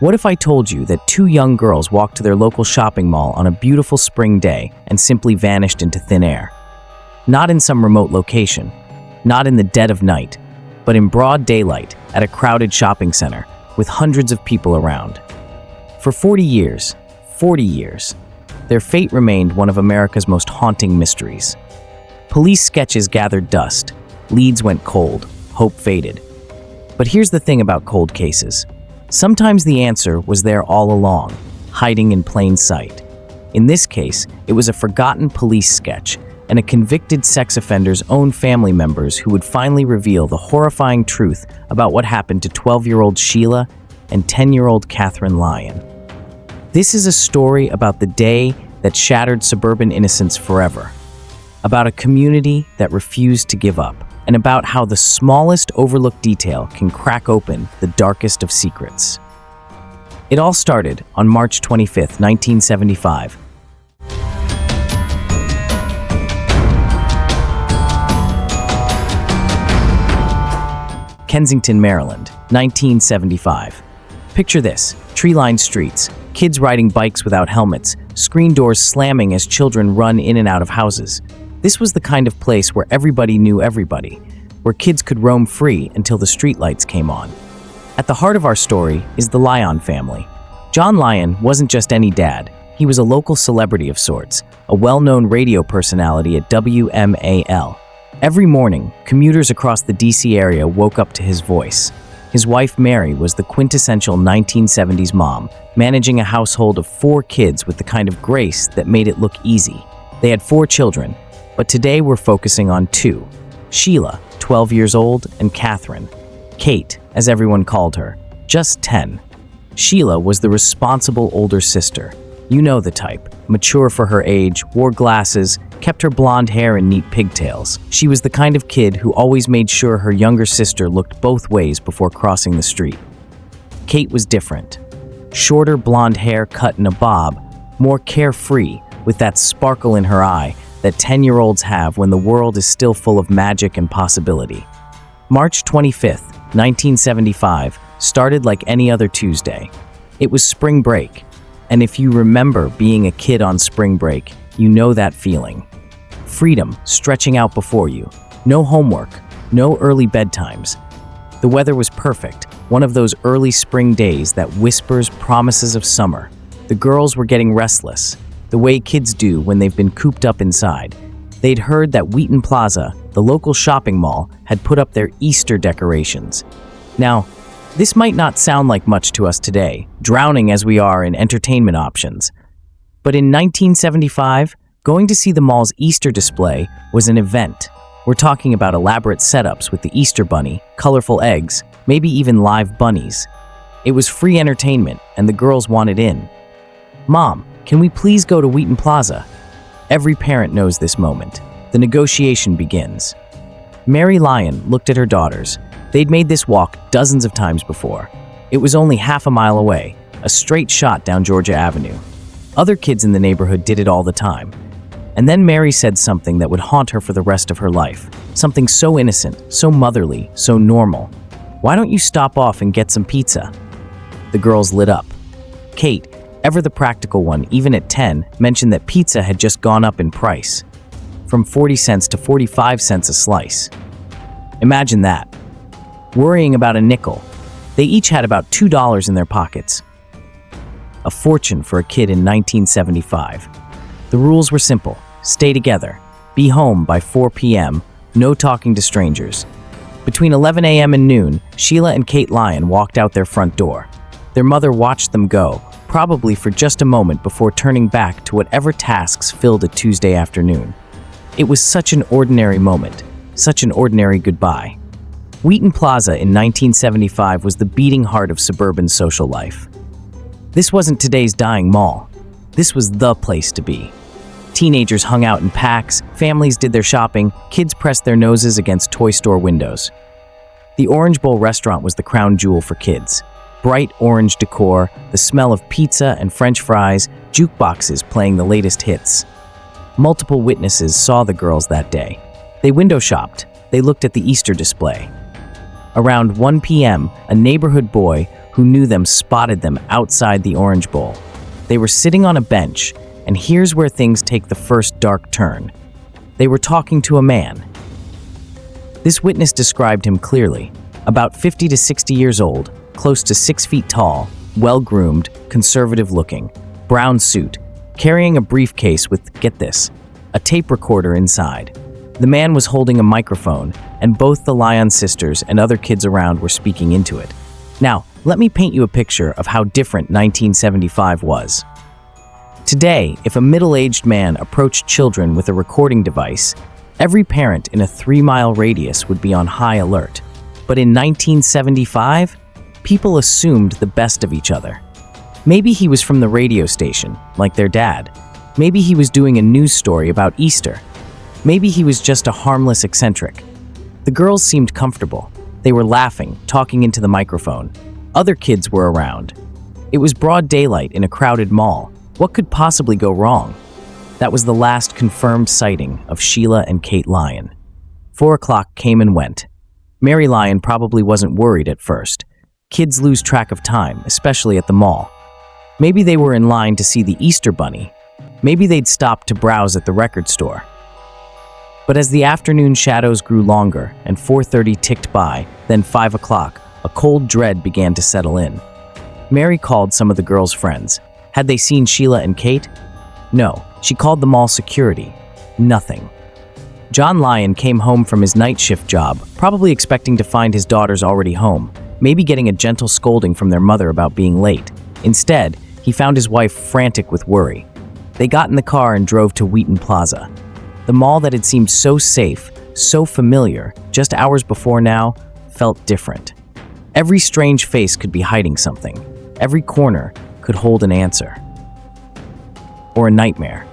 What if I told you that two young girls walked to their local shopping mall on a beautiful spring day and simply vanished into thin air? Not in some remote location, not in the dead of night, but in broad daylight at a crowded shopping center with hundreds of people around. For 40 years, their fate remained one of America's most haunting mysteries. Police sketches gathered dust, leads went cold, hope faded. But here's the thing about cold cases. Sometimes the answer was there all along, hiding in plain sight. In this case, it was a forgotten police sketch and a convicted sex offender's own family members who would finally reveal the horrifying truth about what happened to 12-year-old Sheila and 10-year-old Katherine Lyon. This is a story about the day that shattered suburban innocence forever, about a community that refused to give up, and about how the smallest overlooked detail can crack open the darkest of secrets. It all started on March 25, 1975. Kensington, Maryland, 1975. Picture this: tree-lined streets, kids riding bikes without helmets, screen doors slamming as children run in and out of houses. This was the kind of place where everybody knew everybody, where kids could roam free until the streetlights came on. At the heart of our story is the Lyon family. John Lyon wasn't just any dad. He was a local celebrity of sorts, a well-known radio personality at WMAL. Every morning, commuters across the DC area woke up to his voice. His wife, Mary, was the quintessential 1970s mom, managing a household of 4 kids with the kind of grace that made it look easy. They had 4 children, but today we're focusing on 2. Sheila, 12 years old, and Katherine, Kate, as everyone called her, just 10. Sheila was the responsible older sister. You know the type, mature for her age, wore glasses, kept her blonde hair in neat pigtails. She was the kind of kid who always made sure her younger sister looked both ways before crossing the street. Kate was different. Shorter blonde hair cut in a bob, more carefree, with that sparkle in her eye that 10-year-olds have when the world is still full of magic and possibility. March 25th, 1975, started like any other Tuesday. It was spring break, and if you remember being a kid on spring break, you know that feeling. Freedom stretching out before you. No homework, no early bedtimes. The weather was perfect, one of those early spring days that whispers promises of summer. The girls were getting restless, the way kids do when they've been cooped up inside. They'd heard that Wheaton Plaza, the local shopping mall, had put up their Easter decorations. Now, this might not sound like much to us today, drowning as we are in entertainment options. But in 1975, going to see the mall's Easter display was an event. We're talking about elaborate setups with the Easter bunny, colorful eggs, maybe even live bunnies. It was free entertainment, and the girls wanted in. "Mom, can we please go to Wheaton Plaza?" Every parent knows this moment. The negotiation begins. Mary Lyon looked at her daughters. They'd made this walk dozens of times before. It was only half a mile away, a straight shot down Georgia Avenue. Other kids in the neighborhood did it all the time. And then Mary said something that would haunt her for the rest of her life. Something so innocent, so motherly, so normal. "Why don't you stop off and get some pizza?" The girls lit up. Kate, ever the practical one, even at 10, mentioned that pizza had just gone up in price, from 40 cents to 45 cents a slice. Imagine that. Worrying about a nickel. They each had about $2 in their pockets. A fortune for a kid in 1975. The rules were simple. Stay together. Be home by 4 p.m. No talking to strangers. Between 11 a.m. and noon, Sheila and Kate Lyon walked out their front door. Their mother watched them go, probably for just a moment before turning back to whatever tasks filled a Tuesday afternoon. It was such an ordinary moment, such an ordinary goodbye. Wheaton Plaza in 1975 was the beating heart of suburban social life. This wasn't today's dying mall. This was the place to be. Teenagers hung out in packs, families did their shopping, kids pressed their noses against toy store windows. The Orange Bowl restaurant was the crown jewel for kids. Bright orange decor, the smell of pizza and French fries, jukeboxes playing the latest hits. Multiple witnesses saw the girls that day. They window shopped. They looked at the Easter display. Around 1 p.m., a neighborhood boy who who knew them spotted them outside the Orange Bowl. They were sitting on a bench, and here's where things take the first dark turn. They were talking to a man. This witness described him clearly. About 50 to 60 years old, close to 6 feet tall, well-groomed, conservative-looking, brown suit, carrying a briefcase with, get this, a tape recorder inside. The man was holding a microphone, and both the Lyon sisters and other kids around were speaking into it. Now, let me paint you a picture of how different 1975 was. Today, if a middle-aged man approached children with a recording device, every parent in a 3-mile radius would be on high alert. But in 1975, people assumed the best of each other. Maybe he was from the radio station, like their dad. Maybe he was doing a news story about Easter. Maybe he was just a harmless eccentric. The girls seemed comfortable. They were laughing, talking into the microphone. Other kids were around. It was broad daylight in a crowded mall. What could possibly go wrong? That was the last confirmed sighting of Sheila and Kate Lyon. 4 o'clock came and went. Mary Lyon probably wasn't worried at first. Kids lose track of time, especially at the mall. Maybe they were in line to see the Easter Bunny. Maybe they'd stopped to browse at the record store. But as the afternoon shadows grew longer and 4:30 ticked by, then 5 o'clock, a cold dread began to settle in. Mary called some of the girls' friends. Had they seen Sheila and Kate? No. She called the mall security. Nothing. John Lyon came home from his night shift job, probably expecting to find his daughters already home, maybe getting a gentle scolding from their mother about being late. Instead, he found his wife frantic with worry. They got in the car and drove to Wheaton Plaza. The mall that had seemed so safe, so familiar, just hours before now, felt different. Every strange face could be hiding something. Every corner could hold an answer. Or a nightmare.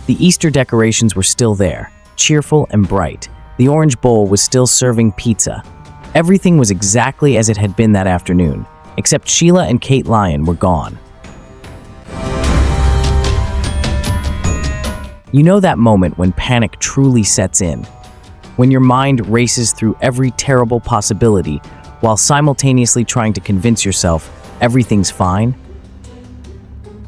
The Easter decorations were still there, cheerful and bright. The Orange Bowl was still serving pizza. Everything was exactly as it had been that afternoon, except Sheila and Kate Lyon were gone. You know that moment when panic truly sets in? When your mind races through every terrible possibility while simultaneously trying to convince yourself everything's fine?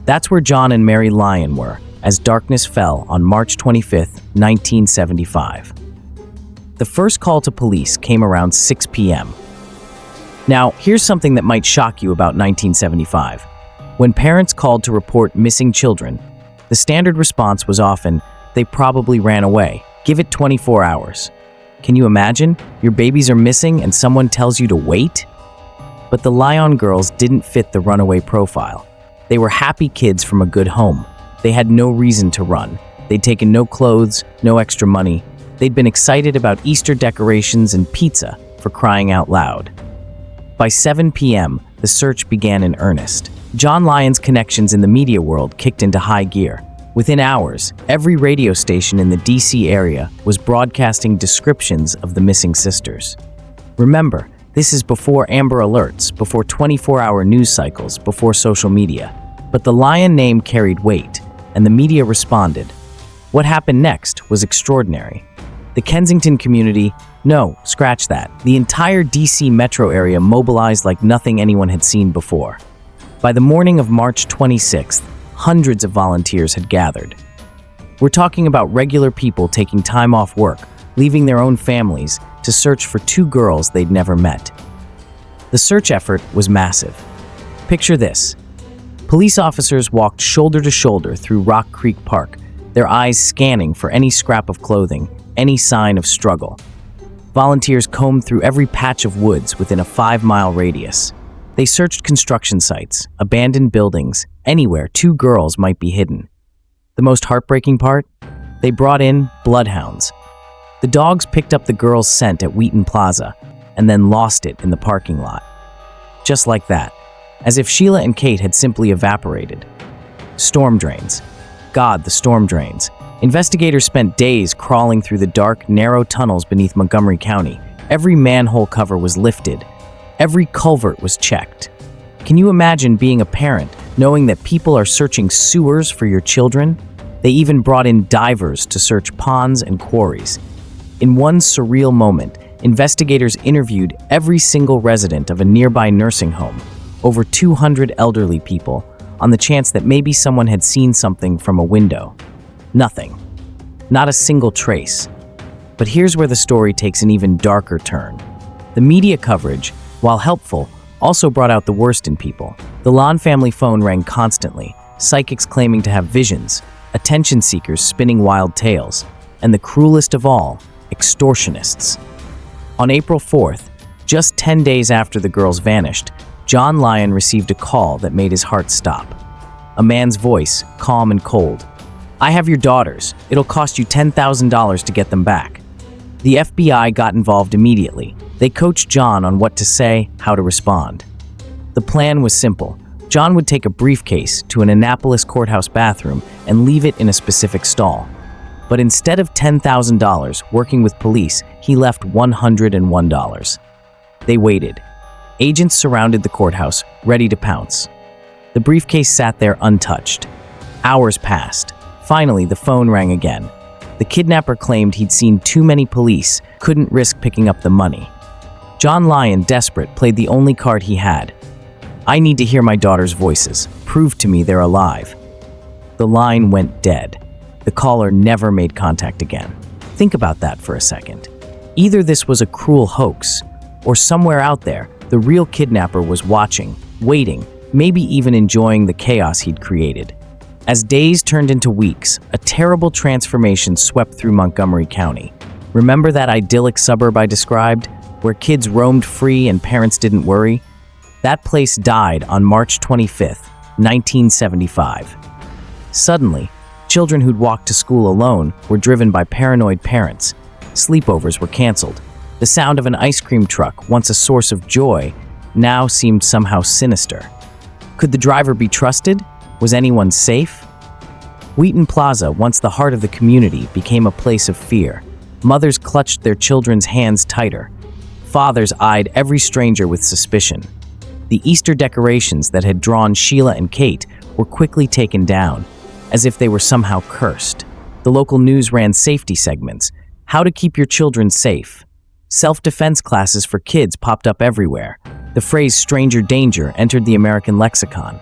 That's where John and Mary Lyon were as darkness fell on March 25, 1975. The first call to police came around 6 p.m. Now, here's something that might shock you about 1975. When parents called to report missing children, the standard response was often, "They probably ran away. Give it 24 hours." Can you imagine? Your babies are missing and someone tells you to wait? But the Lyon girls didn't fit the runaway profile. They were happy kids from a good home. They had no reason to run. They'd taken no clothes, no extra money. They'd been excited about Easter decorations and pizza, for crying out loud. By 7 p.m., the search began in earnest. John Lyon's connections in the media world kicked into high gear. Within hours, every radio station in the D.C. area was broadcasting descriptions of the missing sisters. Remember, this is before Amber Alerts, before 24-hour news cycles, before social media. But the Lyon name carried weight, and the media responded. What happened next was extraordinary. The Kensington community, no, scratch that. The entire D.C. metro area mobilized like nothing anyone had seen before. By the morning of March 26th, hundreds of volunteers had gathered. We're talking about regular people taking time off work, leaving their own families, to search for 2 girls they'd never met. The search effort was massive. Picture this. Police officers walked shoulder to shoulder through Rock Creek Park, their eyes scanning for any scrap of clothing, any sign of struggle. Volunteers combed through every patch of woods within a 5-mile radius. They searched construction sites, abandoned buildings, anywhere 2 girls might be hidden. The most heartbreaking part? They brought in bloodhounds. The dogs picked up the girls' scent at Wheaton Plaza and then lost it in the parking lot. Just like that, as if Sheila and Kate had simply evaporated. Storm drains. God, the storm drains. Investigators spent days crawling through the dark, narrow tunnels beneath Montgomery County. Every manhole cover was lifted. Every culvert was checked. Can you imagine being a parent, knowing that people are searching sewers for your children? They even brought in divers to search ponds and quarries. In one surreal moment, investigators interviewed every single resident of a nearby nursing home. over 200 elderly people, on the chance that maybe someone had seen something from a window. Nothing. Not a single trace. But here's where the story takes an even darker turn. The media coverage, while helpful, also brought out the worst in people. The Lyon family phone rang constantly, psychics claiming to have visions, attention seekers spinning wild tales, and the cruelest of all, extortionists. On April 4th, just 10 days after the girls vanished, John Lyon received a call that made his heart stop. A man's voice, calm and cold. "I have your daughters. It'll cost you $10,000 to get them back." The FBI got involved immediately. They coached John on what to say, how to respond. The plan was simple. John would take a briefcase to an Annapolis courthouse bathroom and leave it in a specific stall. But instead of $10,000 working with police, he left $101. They waited. Agents surrounded the courthouse, ready to pounce. The briefcase sat there untouched. Hours passed. Finally, the phone rang again. The kidnapper claimed he'd seen too many police, couldn't risk picking up the money. John Lyon, desperate, played the only card he had. "I need to hear my daughters' voices. Prove to me they're alive." The line went dead. The caller never made contact again. Think about that for a second. Either this was a cruel hoax, or somewhere out there, the real kidnapper was watching, waiting, maybe even enjoying the chaos he'd created. As days turned into weeks, a terrible transformation swept through Montgomery County. Remember that idyllic suburb I described, where kids roamed free and parents didn't worry? That place died on March 25th, 1975. Suddenly, children who'd walked to school alone were driven by paranoid parents. Sleepovers were canceled. The sound of an ice cream truck, once a source of joy, now seemed somehow sinister. Could the driver be trusted? Was anyone safe? Wheaton Plaza, once the heart of the community, became a place of fear. Mothers clutched their children's hands tighter. Fathers eyed every stranger with suspicion. The Easter decorations that had drawn Sheila and Kate were quickly taken down, as if they were somehow cursed. The local news ran safety segments. How to keep your children safe. Self-defense classes for kids popped up everywhere. The phrase stranger danger entered the American lexicon.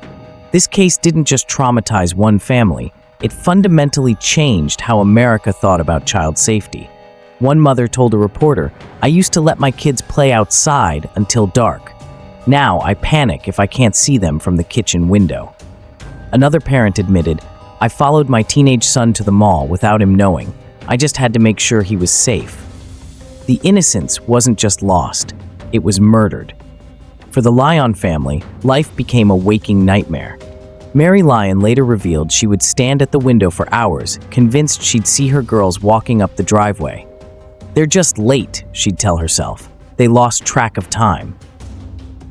This case didn't just traumatize one family, it fundamentally changed how America thought about child safety. One mother told a reporter, "I used to let my kids play outside until dark. Now I panic if I can't see them from the kitchen window." Another parent admitted, "I followed my teenage son to the mall without him knowing. I just had to make sure he was safe." The innocence wasn't just lost, it was murdered. For the Lyon family, life became a waking nightmare. Mary Lyon later revealed she would stand at the window for hours, convinced she'd see her girls walking up the driveway. "They're just late," she'd tell herself. They lost track of time.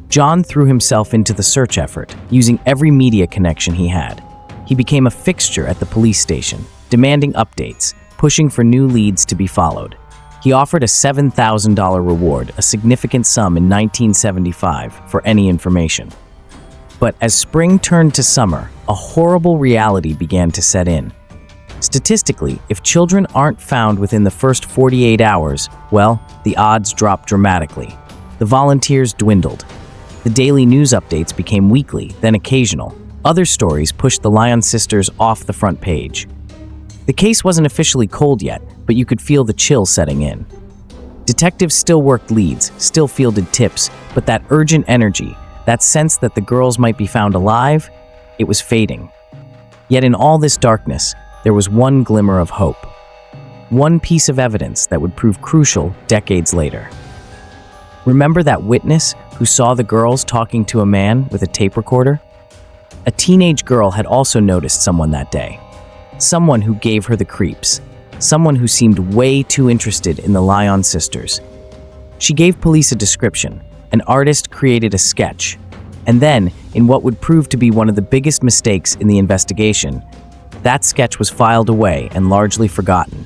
John threw himself into the search effort, using every media connection he had. He became a fixture at the police station, demanding updates, pushing for new leads to be followed. He offered a $7,000 reward, a significant sum in 1975, for any information. But as spring turned to summer, a horrible reality began to set in. Statistically, if children aren't found within the first 48 hours, well, the odds drop dramatically. The volunteers dwindled. The daily news updates became weekly, then occasional. Other stories pushed the Lyon Sisters off the front page. The case wasn't officially cold yet, but you could feel the chill setting in. Detectives still worked leads, still fielded tips, but that urgent energy, that sense that the girls might be found alive, it was fading. Yet in all this darkness, there was one glimmer of hope. One piece of evidence that would prove crucial decades later. Remember that witness who saw the girls talking to a man with a tape recorder? A teenage girl had also noticed someone that day. Someone who gave her the creeps. Someone who seemed way too interested in the Lyon sisters. She gave police a description. An artist created a sketch. And then, in what would prove to be one of the biggest mistakes in the investigation, that sketch was filed away and largely forgotten.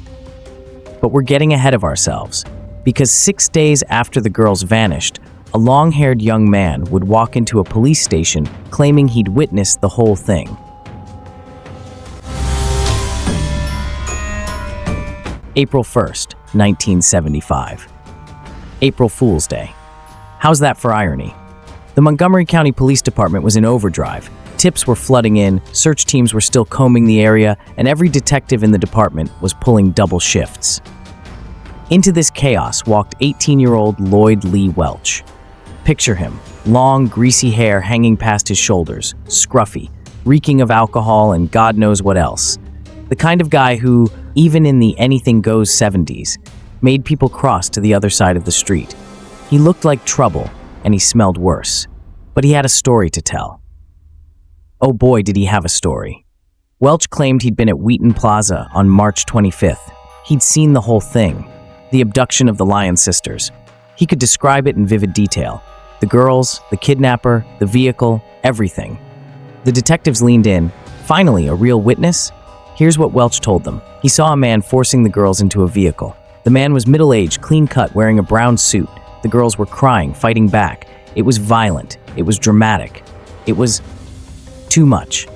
But we're getting ahead of ourselves, because 6 days after the girls vanished, a long-haired young man would walk into a police station claiming he'd witnessed the whole thing. April 1st, 1975. April Fool's Day. How's that for irony? The Montgomery County Police Department was in overdrive. Tips were flooding in, search teams were still combing the area, and every detective in the department was pulling double shifts. Into this chaos walked 18-year-old Lloyd Lee Welch. Picture him, long, greasy hair hanging past his shoulders, scruffy, reeking of alcohol and God knows what else. The kind of guy who, even in the anything-goes 70s, made people cross to the other side of the street. He looked like trouble, and he smelled worse. But he had a story to tell. Oh boy, did he have a story. Welch claimed he'd been at Wheaton Plaza on March 25th. He'd seen the whole thing, the abduction of the Lyon Sisters. He could describe it in vivid detail. The girls, the kidnapper, the vehicle, everything. The detectives leaned in. Finally, a real witness? Here's what Welch told them. He saw a man forcing the girls into a vehicle. The man was middle-aged, clean-cut, wearing a brown suit. The girls were crying, fighting back. It was violent. It was dramatic. It was too much.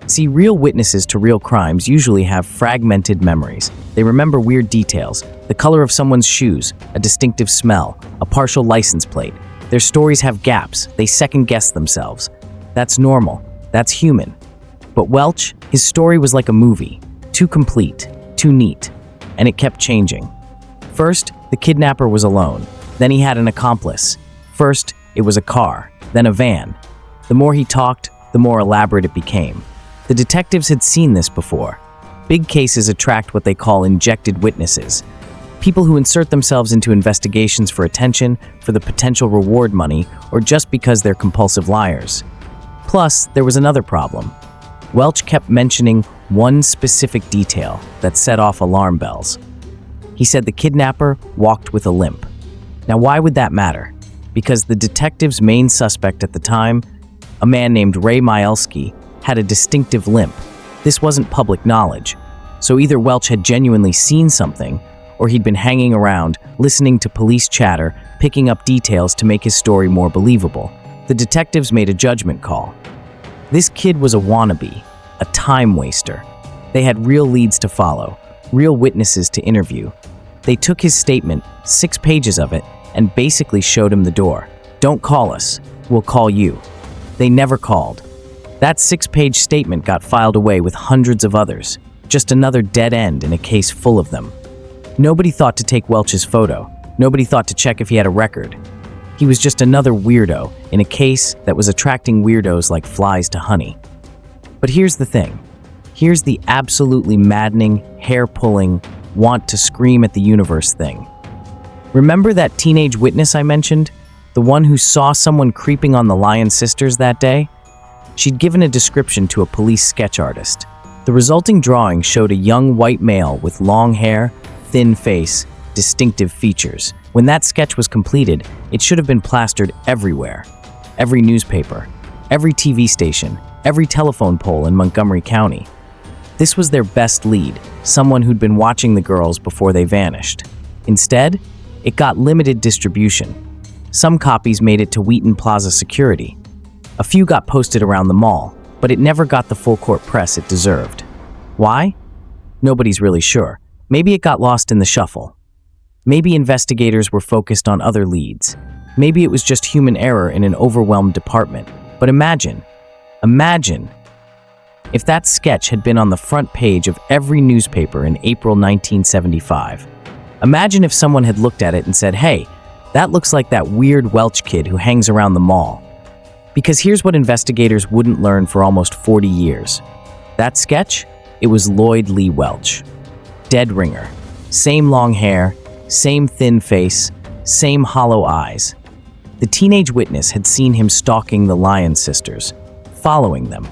See, real witnesses to real crimes usually have fragmented memories. They remember weird details, the color of someone's shoes, a distinctive smell, a partial license plate. Their stories have gaps. They second-guess themselves. That's normal. That's human. But Welch, his story was like a movie. Too complete, too neat. And it kept changing. First, the kidnapper was alone. Then he had an accomplice. First, it was a car, then a van. The more he talked, the more elaborate it became. The detectives had seen this before. Big cases attract what they call injected witnesses. People who insert themselves into investigations for attention, for the potential reward money, or just because they're compulsive liars. Plus, there was another problem. Welch kept mentioning one specific detail that set off alarm bells. He said the kidnapper walked with a limp. Now, why would that matter? Because the detective's main suspect at the time, a man named Ray Mielski, had a distinctive limp. This wasn't public knowledge. So either Welch had genuinely seen something, or he'd been hanging around, listening to police chatter, picking up details to make his story more believable. The detectives made a judgment call. This kid was a wannabe, a time waster. They had real leads to follow, real witnesses to interview. They took his statement, 6 pages of it, and basically showed him the door. Don't call us, we'll call you. They never called. That 6-page statement got filed away with hundreds of others, just another dead end in a case full of them. Nobody thought to take Welch's photo. Nobody thought to check if he had a record. He was just another weirdo in a case that was attracting weirdos like flies to honey. But here's the thing. Here's the absolutely maddening, hair-pulling, want to scream at the universe thing. Remember that teenage witness I mentioned? The one who saw someone creeping on the Lyon Sisters that day? She'd given a description to a police sketch artist. The resulting drawing showed a young white male with long hair, thin face, distinctive features. When that sketch was completed, it should have been plastered everywhere. Every newspaper, every TV station, every telephone pole in Montgomery County. This was their best lead, someone who'd been watching the girls before they vanished. Instead, it got limited distribution. Some copies made it to Wheaton Plaza security. A few got posted around the mall, but it never got the full-court press it deserved. Why? Nobody's really sure. Maybe it got lost in the shuffle. Maybe investigators were focused on other leads. Maybe it was just human error in an overwhelmed department. But imagine if that sketch had been on the front page of every newspaper in April 1975. Imagine if someone had looked at it and said, hey, that looks like that weird Welch kid who hangs around the mall. Because here's what investigators wouldn't learn for almost 40 years. That sketch? It was Lloyd Lee Welch. Dead ringer. Same long hair, same thin face, same hollow eyes. The teenage witness had seen him stalking the Lyon Sisters, following them,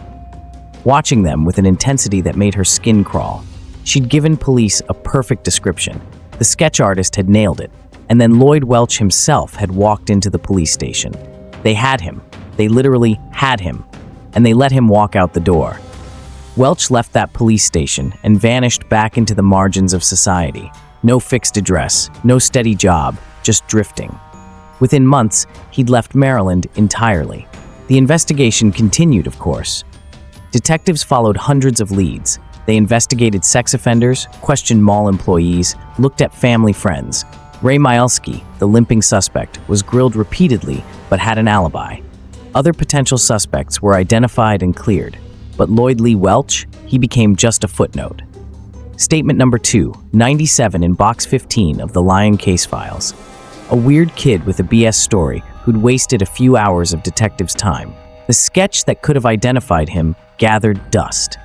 watching them with an intensity that made her skin crawl. She'd given police a perfect description. The sketch artist had nailed it, and then Lloyd Welch himself had walked into the police station. They had him. They literally had him, and they let him walk out the door. Welch left that police station and vanished back into the margins of society. No fixed address, no steady job, just drifting. Within months, he'd left Maryland entirely. The investigation continued, of course. Detectives followed hundreds of leads. They investigated sex offenders, questioned mall employees, looked at family friends. Ray Mielski, the limping suspect, was grilled repeatedly but had an alibi. Other potential suspects were identified and cleared, but Lloyd Lee Welch, he became just a footnote. Statement number 2, 97 in box 15 of the Lyon case files. A weird kid with a BS story who'd wasted a few hours of detectives' time. The sketch that could have identified him gathered dust.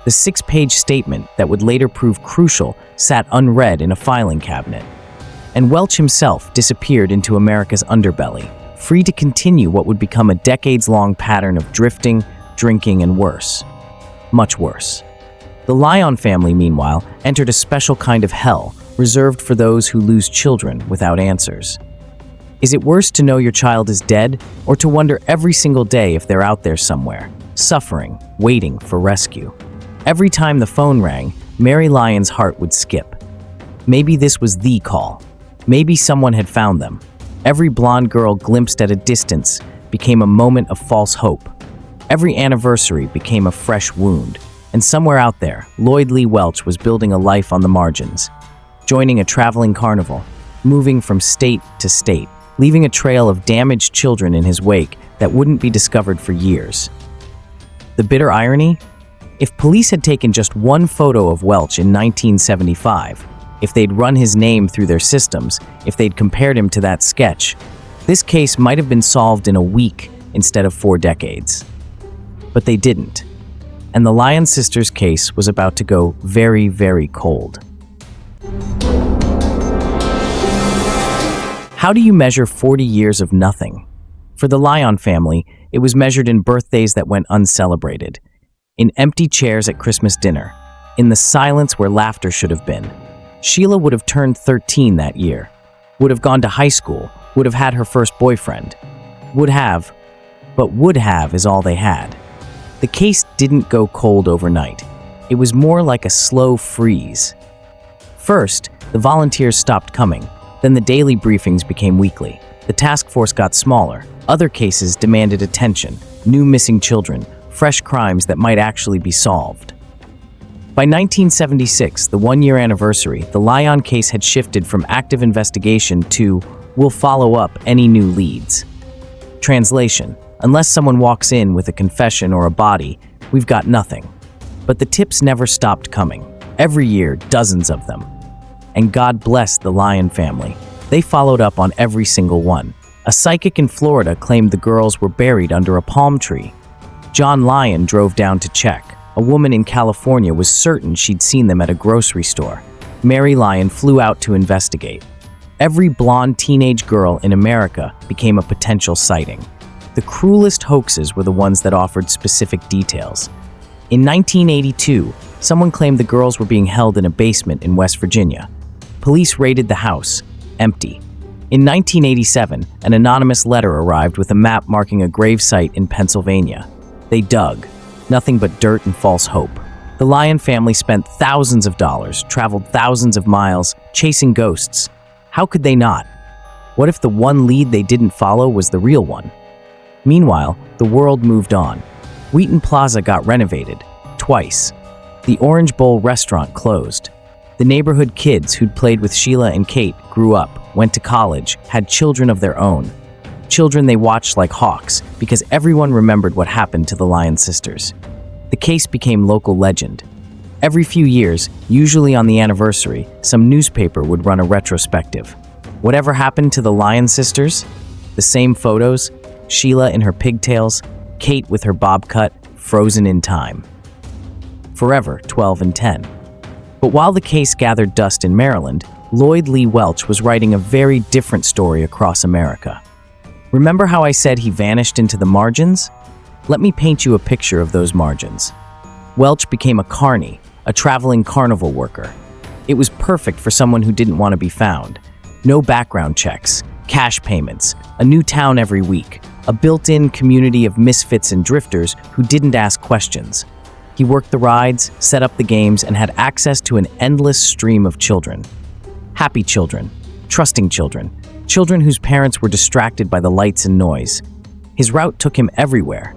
The 6-page statement that would later prove crucial sat unread in a filing cabinet. And Welch himself disappeared into America's underbelly, free to continue what would become a decades-long pattern of drifting, drinking, and worse. Much worse. The Lyon family, meanwhile, entered a special kind of hell reserved for those who lose children without answers. Is it worse to know your child is dead, or to wonder every single day if they're out there somewhere, suffering, waiting for rescue? Every time the phone rang, Mary Lyon's heart would skip. Maybe this was the call. Maybe someone had found them. Every blonde girl glimpsed at a distance became a moment of false hope. Every anniversary became a fresh wound. And somewhere out there, Lloyd Lee Welch was building a life on the margins, joining a traveling carnival, moving from state to state, leaving a trail of damaged children in his wake that wouldn't be discovered for years. The bitter irony? If police had taken just one photo of Welch in 1975, if they'd run his name through their systems, if they'd compared him to that sketch, this case might have been solved in a week instead of 4 decades. But they didn't. And the Lyon Sisters case was about to go very, very cold. How do you measure 40 years of nothing? For the Lyon family, it was measured in birthdays that went uncelebrated, in empty chairs at Christmas dinner, in the silence where laughter should have been. Sheila would have turned 13 that year, would have gone to high school, would have had her first boyfriend. Would have, but would have is all they had. The case didn't go cold overnight. It was more like a slow freeze. First, the volunteers stopped coming. Then the daily briefings became weekly. The task force got smaller. Other cases demanded attention. New missing children. Fresh crimes that might actually be solved. By 1976, the 1-year anniversary, the Lyon case had shifted from active investigation to "we'll follow up any new leads." Translation: unless someone walks in with a confession or a body, we've got nothing. But the tips never stopped coming. Every year, dozens of them. And God bless the Lyon family. They followed up on every single one. A psychic in Florida claimed the girls were buried under a palm tree. John Lyon drove down to check. A woman in California was certain she'd seen them at a grocery store. Mary Lyon flew out to investigate. Every blonde teenage girl in America became a potential sighting. The cruelest hoaxes were the ones that offered specific details. In 1982, someone claimed the girls were being held in a basement in West Virginia. Police raided the house, empty. In 1987, an anonymous letter arrived with a map marking a gravesite in Pennsylvania. They dug. Nothing but dirt and false hope. The Lyon family spent thousands of dollars, traveled thousands of miles, chasing ghosts. How could they not? What if the one lead they didn't follow was the real one? Meanwhile, the world moved on. Wheaton Plaza got renovated, twice. The Orange Bowl restaurant closed. The neighborhood kids who'd played with Sheila and Kate grew up, went to college, had children of their own. Children they watched like hawks, because everyone remembered what happened to the Lyon sisters. The case became local legend. Every few years, usually on the anniversary, some newspaper would run a retrospective. Whatever happened to the Lyon sisters? The same photos, Sheila in her pigtails, Kate with her bob cut, frozen in time. Forever 12 and 10. But while the case gathered dust in Maryland, Lloyd Lee Welch was writing a very different story across America. Remember how I said he vanished into the margins? Let me paint you a picture of those margins. Welch became a carny, a traveling carnival worker. It was perfect for someone who didn't want to be found. No background checks, cash payments, a new town every week, a built-in community of misfits and drifters who didn't ask questions. He worked the rides, set up the games, and had access to an endless stream of children. Happy children, trusting children, children whose parents were distracted by the lights and noise. His route took him everywhere.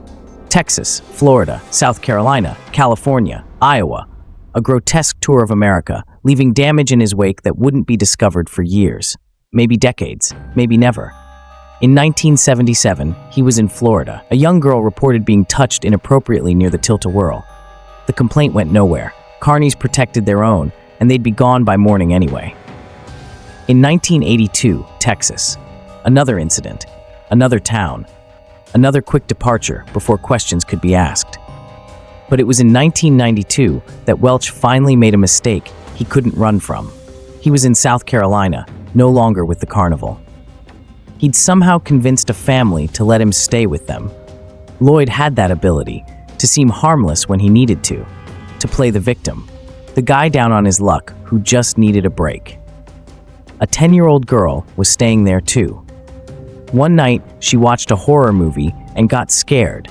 Texas, Florida, South Carolina, California, Iowa. A grotesque tour of America, leaving damage in his wake that wouldn't be discovered for years. maybe decades, maybe never. In 1977, he was in Florida. A young girl reported being touched inappropriately near the Tilt-A-Whirl. The complaint went nowhere. Carnies protected their own, and they'd be gone by morning anyway. In 1982, Texas. Another incident, another town, another quick departure before questions could be asked. But it was in 1992 that Welch finally made a mistake he couldn't run from. He was in South Carolina, no longer with the carnival. He'd somehow convinced a family to let him stay with them. Lloyd had that ability, to seem harmless when he needed to play the victim, the guy down on his luck who just needed a break. A 10-year-old girl was staying there too. One night, she watched a horror movie and got scared.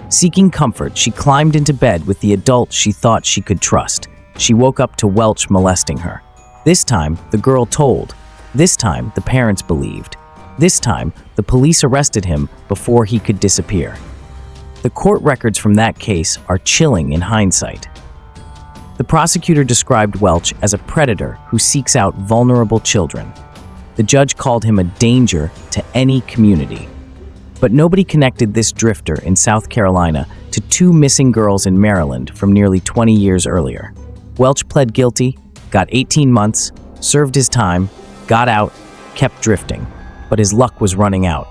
Seeking comfort, she climbed into bed with the adult she thought she could trust. She woke up to Welch molesting her. This time, the girl told. This time, the parents believed. This time, the police arrested him before he could disappear. The court records from that case are chilling in hindsight. The prosecutor described Welch as a predator who seeks out vulnerable children. The judge called him a danger to any community. But nobody connected this drifter in South Carolina to two missing girls in Maryland from nearly 20 years earlier. Welch pled guilty, got 18 months, served his time, got out, kept drifting. But his luck was running out.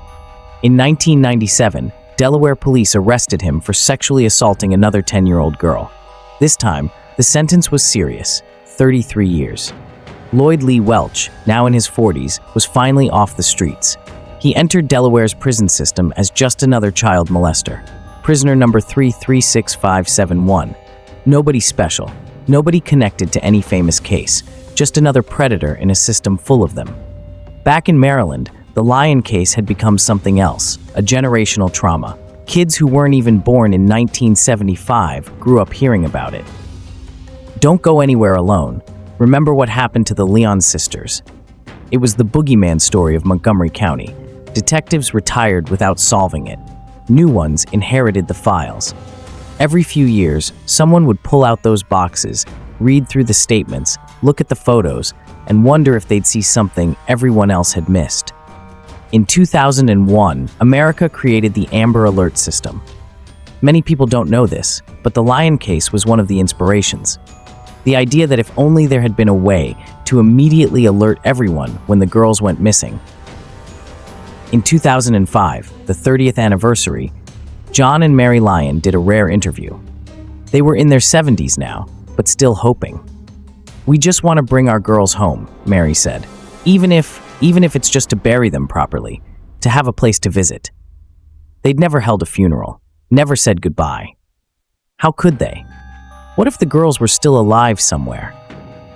In 1997, Delaware police arrested him for sexually assaulting another 10-year-old girl. This time, the sentence was serious, 33 years. Lloyd Lee Welch, now in his 40s, was finally off the streets. He entered Delaware's prison system as just another child molester. Prisoner number 336571. Nobody special, nobody connected to any famous case, just another predator in a system full of them. Back in Maryland, the Lyon case had become something else, a generational trauma. Kids who weren't even born in 1975 grew up hearing about it. Don't go anywhere alone. Remember what happened to the Lyon Sisters. It was the boogeyman story of Montgomery County. Detectives retired without solving it. New ones inherited the files. Every few years, someone would pull out those boxes, read through the statements, look at the photos, and wonder if they'd see something everyone else had missed. In 2001, America created the Amber Alert system. Many people don't know this, but the Lyon case was one of the inspirations. The idea that if only there had been a way to immediately alert everyone when the girls went missing. In 2005, the 30th anniversary, John and Mary Lyon did a rare interview. They were in their 70s now, but still hoping. "We just want to bring our girls home," Mary said, even if it's just to bury them properly, to have a place to visit. They'd never held a funeral, never said goodbye. How could they? What if the girls were still alive somewhere?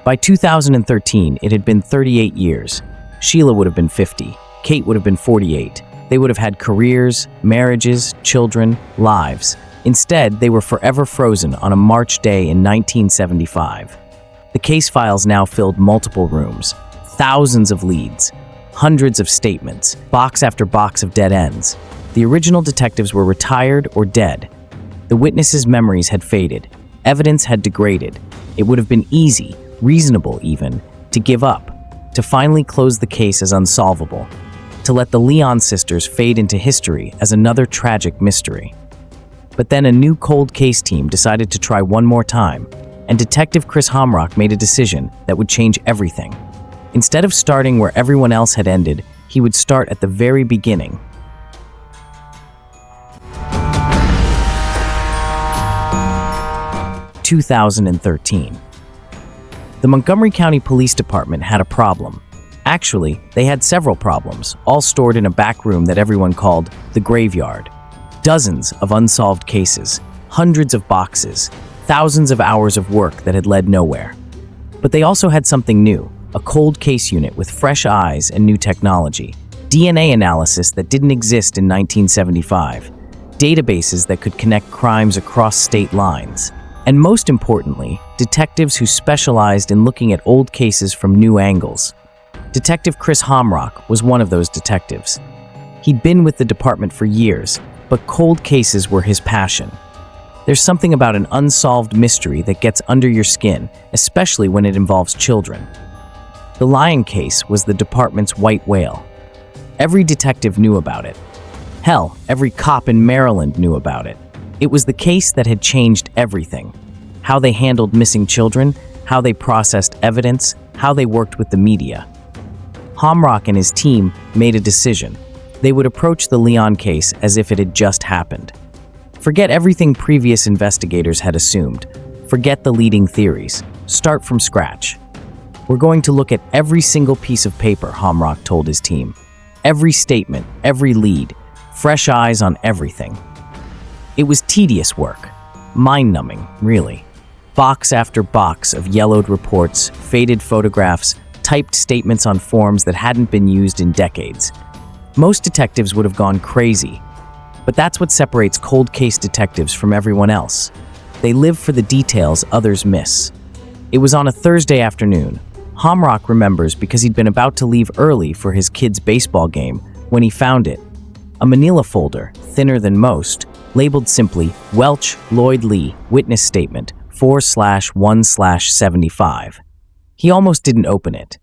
By 2013, it had been 38 years. Sheila would have been 50. Kate would have been 48. They would have had careers, marriages, children, lives. Instead, they were forever frozen on a March day in 1975. The case files now filled multiple rooms, thousands of leads, hundreds of statements, box after box of dead ends. The original detectives were retired or dead. The witnesses' memories had faded. Evidence had degraded. It would have been easy, reasonable even, to give up, to finally close the case as unsolvable, to let the Lyon sisters fade into history as another tragic mystery. But then a new cold case team decided to try one more time, and Detective Chris Homrock made a decision that would change everything. Instead of starting where everyone else had ended, he would start at the very beginning. – 2013. The Montgomery County Police Department had a problem. Actually, they had several problems, all stored in a back room that everyone called the graveyard. Dozens of unsolved cases, hundreds of boxes, thousands of hours of work that had led nowhere. But they also had something new, a cold case unit with fresh eyes and new technology, DNA analysis that didn't exist in 1975, databases that could connect crimes across state lines, and most importantly, detectives who specialized in looking at old cases from new angles. Detective Chris Homrock was one of those detectives. He'd been with the department for years, but cold cases were his passion. There's something about an unsolved mystery that gets under your skin, especially when it involves children. The Lyon case was the department's white whale. Every detective knew about it. Hell, every cop in Maryland knew about it. It was the case that had changed everything. How they handled missing children, how they processed evidence, how they worked with the media. Hamrock and his team made a decision. They would approach the Lyon case as if it had just happened. Forget everything previous investigators had assumed. Forget the leading theories. Start from scratch. We're going to look at every single piece of paper, Hamrock told his team. Every statement, every lead, fresh eyes on everything. It was tedious work. Mind-numbing, really. Box after box of yellowed reports, faded photographs, typed statements on forms that hadn't been used in decades. Most detectives would have gone crazy. But that's what separates cold case detectives from everyone else. They live for the details others miss. It was on a Thursday afternoon. Hamrock remembers because he'd been about to leave early for his kid's baseball game when he found it. A manila folder, thinner than most, labeled simply Welch, Lloyd Lee, Witness Statement, 4/1/75. He almost didn't open it.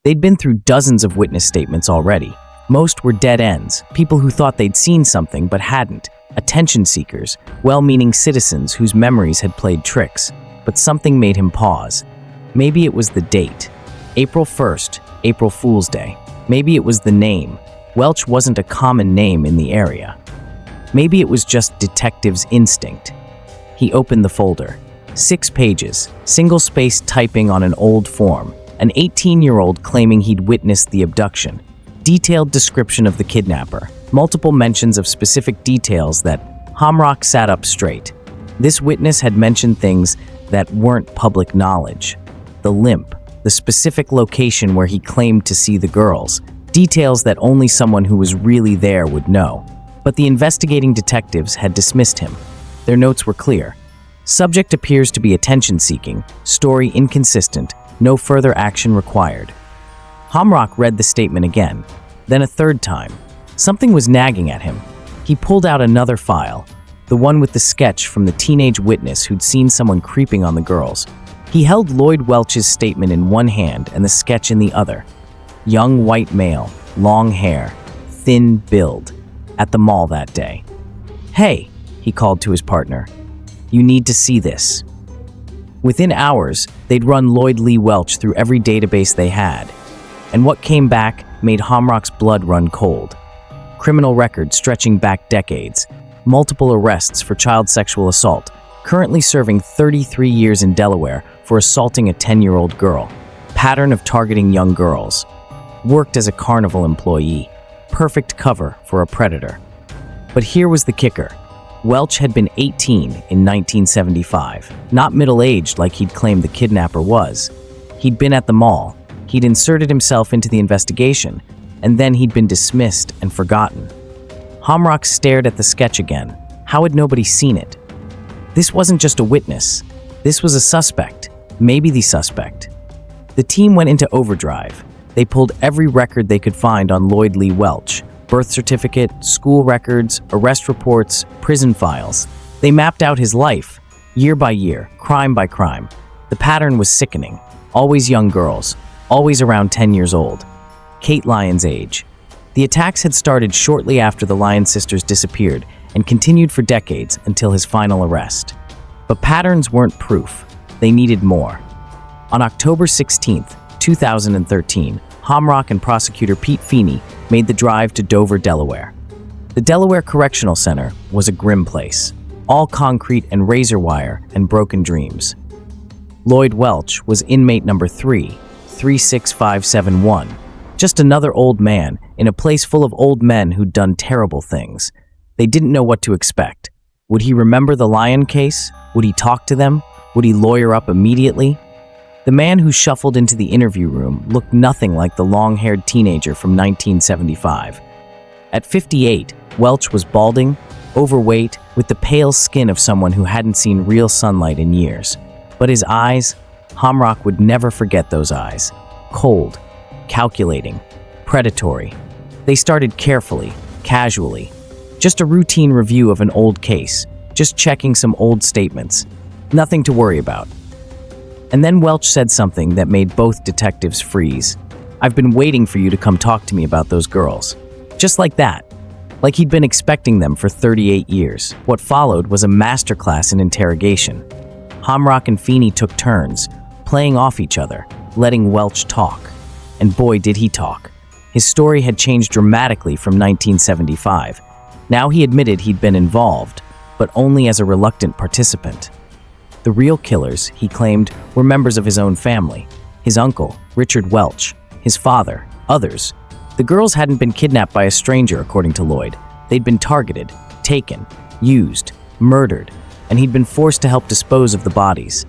They'd been through dozens of witness statements already. Most were dead ends, people who thought they'd seen something but hadn't, attention seekers, well-meaning citizens whose memories had played tricks. But something made him pause. Maybe it was the date. April 1st, April Fool's Day. Maybe it was the name. Welch wasn't a common name in the area. Maybe it was just detective's instinct. He opened the folder. 6 pages, single-spaced typing on an old form. An 18-year-old claiming he'd witnessed the abduction. Detailed description of the kidnapper. Multiple mentions of specific details that Hamrock sat up straight. This witness had mentioned things that weren't public knowledge. The limp, the specific location where he claimed to see the girls. Details that only someone who was really there would know. But the investigating detectives had dismissed him. Their notes were clear. Subject appears to be attention-seeking, story inconsistent, no further action required. Hamrock read the statement again, then a third time. Something was nagging at him. He pulled out another file, the one with the sketch from the teenage witness who'd seen someone creeping on the girls. He held Lloyd Welch's statement in one hand and the sketch in the other. Young white male, long hair, thin build, at the mall that day. "Hey," he called to his partner. "You need to see this." Within hours, they'd run Lloyd Lee Welch through every database they had. And what came back made Hamrock's blood run cold. Criminal records stretching back decades. Multiple arrests for child sexual assault. Currently serving 33 years in Delaware for assaulting a 10-year-old girl. Pattern of targeting young girls. Worked as a carnival employee. Perfect cover for a predator. But here was the kicker. Welch had been 18 in 1975. Not middle-aged like he'd claimed the kidnapper was. He'd been at the mall. He'd inserted himself into the investigation, and then he'd been dismissed and forgotten. Hamrock stared at the sketch again. How had nobody seen it? This wasn't just a witness. This was a suspect. Maybe the suspect. The team went into overdrive. They pulled every record they could find on Lloyd Lee Welch. Birth certificate, school records, arrest reports, prison files. They mapped out his life, year by year, crime by crime. The pattern was sickening. Always young girls. Always around 10 years old. Kate Lyon's age. The attacks had started shortly after the Lyon sisters disappeared and continued for decades until his final arrest. But patterns weren't proof. They needed more. On October 16, 2013, Hamrock and prosecutor Pete Feeney made the drive to Dover, Delaware. The Delaware Correctional Center was a grim place. All concrete and razor wire and broken dreams. Lloyd Welch was inmate number 36571. Just another old man in a place full of old men who'd done terrible things. They didn't know what to expect. Would he remember the Lyon case? Would he talk to them? Would he lawyer up immediately? The man who shuffled into the interview room looked nothing like the long-haired teenager from 1975. At 58, Welch was balding, overweight, with the pale skin of someone who hadn't seen real sunlight in years. But his eyes, Hamrock would never forget those eyes. Cold, calculating, predatory. They started carefully, casually. Just a routine review of an old case, just checking some old statements. Nothing to worry about. And then Welch said something that made both detectives freeze. "I've been waiting for you to come talk to me about those girls." Just like that. Like he'd been expecting them for 38 years. What followed was a masterclass in interrogation. Hamrock and Feeney took turns, playing off each other, letting Welch talk. And boy, did he talk. His story had changed dramatically from 1975. Now he admitted he'd been involved, but only as a reluctant participant. The real killers, he claimed, were members of his own family. His uncle, Richard Welch, his father, others. The girls hadn't been kidnapped by a stranger, according to Lloyd. They'd been targeted, taken, used, murdered, and he'd been forced to help dispose of the bodies.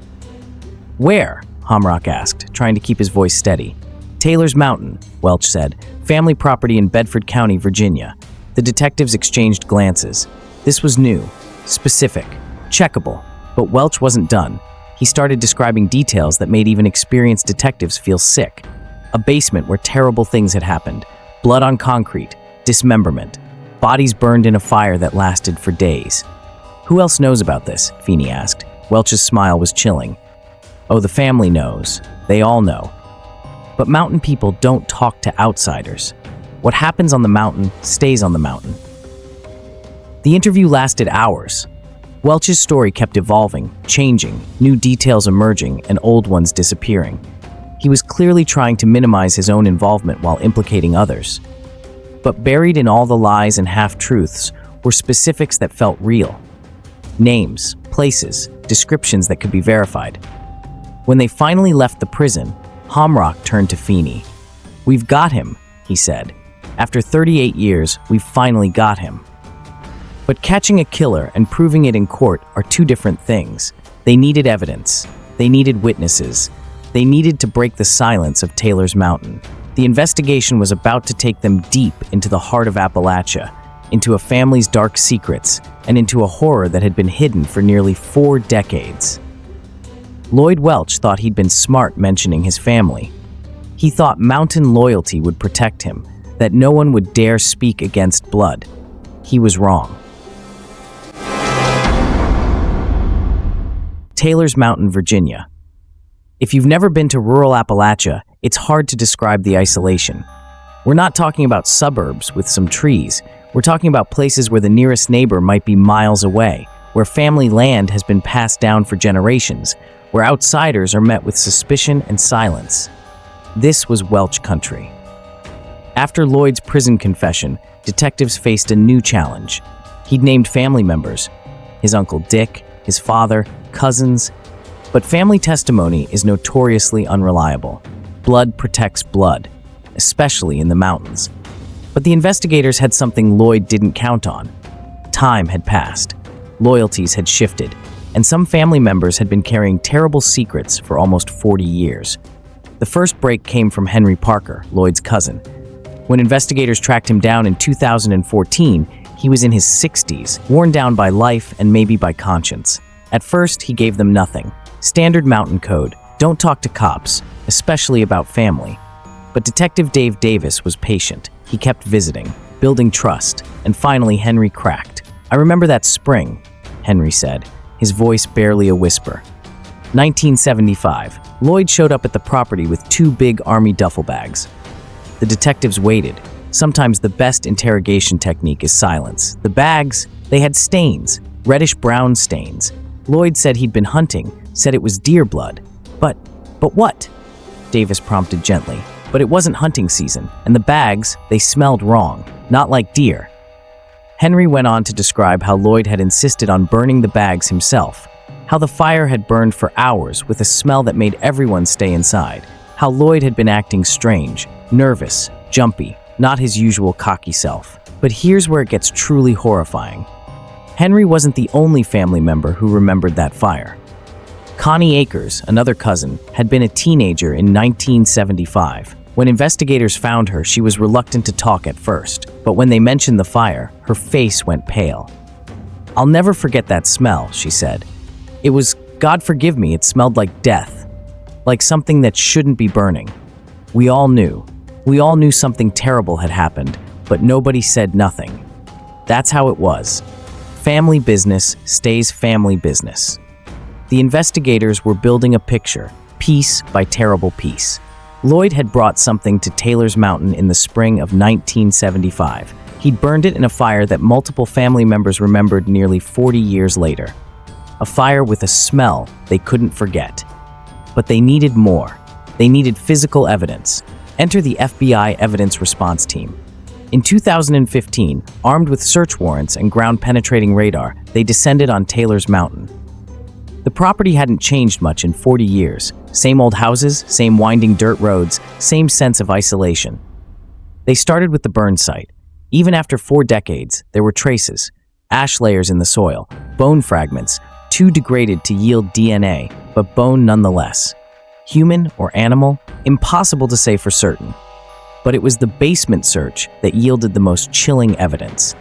"Where?" Hamrock asked, trying to keep his voice steady. "Taylor's Mountain," Welch said, "family property in Bedford County, Virginia." The detectives exchanged glances. This was new, specific, checkable, but Welch wasn't done. He started describing details that made even experienced detectives feel sick. A basement where terrible things had happened. Blood on concrete, dismemberment, bodies burned in a fire that lasted for days. "Who else knows about this?" Feeney asked. Welch's smile was chilling. "Oh, the family knows. They all know. But mountain people don't talk to outsiders. What happens on the mountain stays on the mountain." The interview lasted hours. Welch's story kept evolving, changing, new details emerging, and old ones disappearing. He was clearly trying to minimize his own involvement while implicating others. But buried in all the lies and half-truths were specifics that felt real. Names, places, descriptions that could be verified. When they finally left the prison, Hamrock turned to Feeney. "We've got him," he said. "After 38 years, we've finally got him." But catching a killer and proving it in court are two different things. They needed evidence. They needed witnesses. They needed to break the silence of Taylor's Mountain. The investigation was about to take them deep into the heart of Appalachia, into a family's dark secrets, and into a horror that had been hidden for nearly 4 decades. Lloyd Welch thought he'd been smart mentioning his family. He thought mountain loyalty would protect him, that no one would dare speak against blood. He was wrong. Taylor's Mountain, Virginia. If you've never been to rural Appalachia, it's hard to describe the isolation. We're not talking about suburbs with some trees. We're talking about places where the nearest neighbor might be miles away, where family land has been passed down for generations, where outsiders are met with suspicion and silence. This was Welch country. After Lloyd's prison confession, detectives faced a new challenge. He'd named family members, his Uncle Dick, his father, cousins. But family testimony is notoriously unreliable. Blood protects blood, especially in the mountains. But the investigators had something Lloyd didn't count on. Time had passed, loyalties had shifted, and some family members had been carrying terrible secrets for almost 40 years. The first break came from Henry Parker, Lloyd's cousin. When investigators tracked him down in 2014, he was in his 60s, worn down by life and maybe by conscience. At first, he gave them nothing. Standard mountain code, don't talk to cops, especially about family. But Detective Dave Davis was patient. He kept visiting, building trust, and finally Henry cracked. "I remember that spring," Henry said, his voice barely a whisper. 1975, Lloyd showed up at the property with 2 big army duffel bags. The detectives waited. Sometimes the best interrogation technique is silence. The bags, they had stains, reddish-brown stains. Lloyd said he'd been hunting, said it was deer blood. But what?" Davis prompted gently. "But it wasn't hunting season, and the bags, they smelled wrong, not like deer." Henry went on to describe how Lloyd had insisted on burning the bags himself, how the fire had burned for hours with a smell that made everyone stay inside, how Lloyd had been acting strange, nervous, jumpy, not his usual cocky self. But here's where it gets truly horrifying. Henry wasn't the only family member who remembered that fire. Connie Akers, another cousin, had been a teenager in 1975. When investigators found her, she was reluctant to talk at first, but when they mentioned the fire, her face went pale. "I'll never forget that smell," she said. "It was, God forgive me, it smelled like death, like something that shouldn't be burning. We all knew. We all knew something terrible had happened, but nobody said nothing. That's how it was. Family business stays family business." The investigators were building a picture, piece by terrible piece. Lloyd had brought something to Taylor's Mountain in the spring of 1975. He'd burned it in a fire that multiple family members remembered nearly 40 years later. A fire with a smell they couldn't forget. But they needed more. They needed physical evidence. Enter the FBI Evidence Response Team. In 2015, armed with search warrants and ground-penetrating radar, they descended on Taylor's Mountain. The property hadn't changed much in 40 years. Same old houses, same winding dirt roads, same sense of isolation. They started with the burn site. Even after 4 decades, there were traces, ash layers in the soil, bone fragments, too degraded to yield DNA, but bone nonetheless. Human or animal? Impossible to say for certain. But it was the basement search that yielded the most chilling evidence.